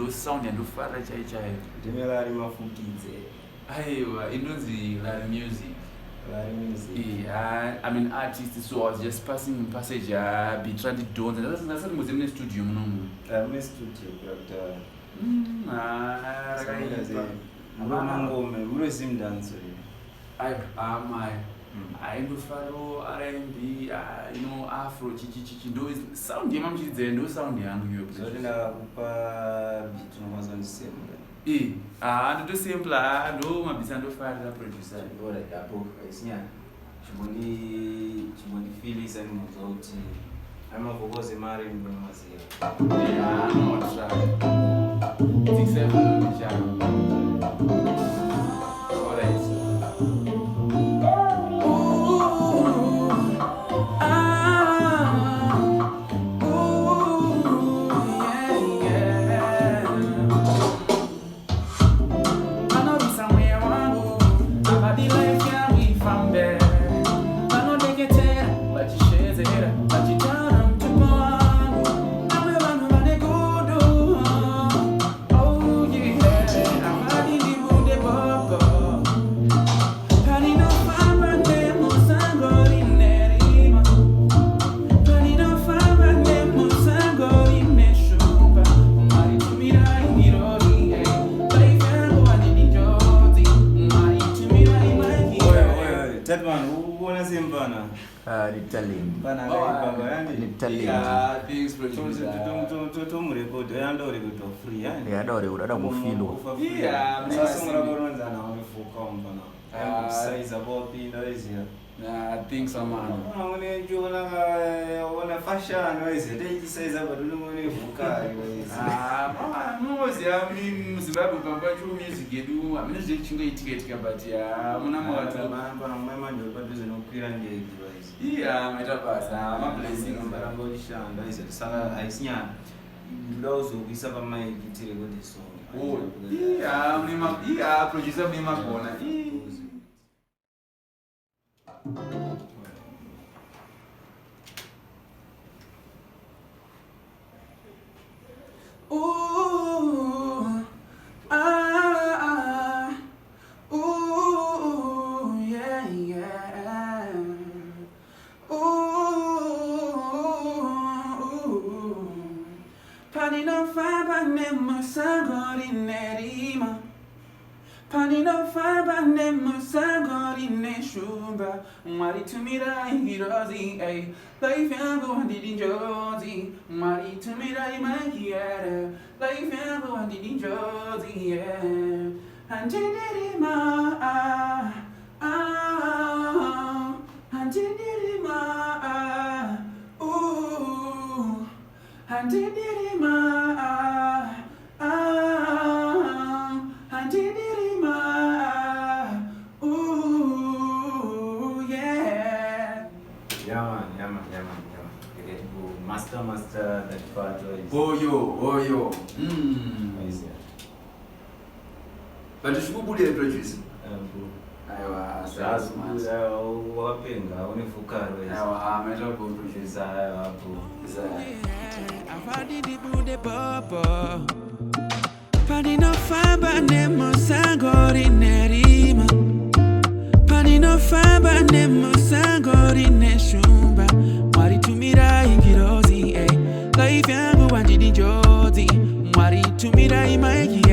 Sound and do fara chai. Demelari mafukidze. Aiwa, indonzi la music. Yeah, I mean artists, so I was just passing passage be trying to do that's was in the studio no. Studio but I do follow R&B, Afro, chichi. Do sound the mamji do sound the angu. So na kupa beat no was on the same. Do simple do mabisando fara producer. Ora hapo isinya. Chimoni Phyllis and Mozoti. Ama vokoze mari mbonazia. Yeah, no try. 67 mjana. Alright. Things are man. Fashion, they say about music, you I mean, ticket, but yeah, I'm a blessing on Baramboshan. I see those who be some my guitar with this song. Oh, yeah, producer me my corner. Ooh, ooh, yeah. Ooh, pani no faba nemo sangori nerima. Pani no faba nemo sangori ne shumba. Mari tumira ingirozi, ay. Life yangu handi njozi. Mari tumira imakiara. Life yangu handi njozi, yeah. Hanjinirima, hanjinirima, ooh. Hanjinirima, hanjinirima, ooh, yeah. Yeah, man. Master, that part is. Oh, yo. But it's who would produce? I was working, I only for car. I made a good producer. Pani no faba nemo sangori nerima. Pani no faba nemo sangori neshumba. Mwari tumira ingirozi, eh. Life yangu wanjidi njozi. Mwari tumira imaiki.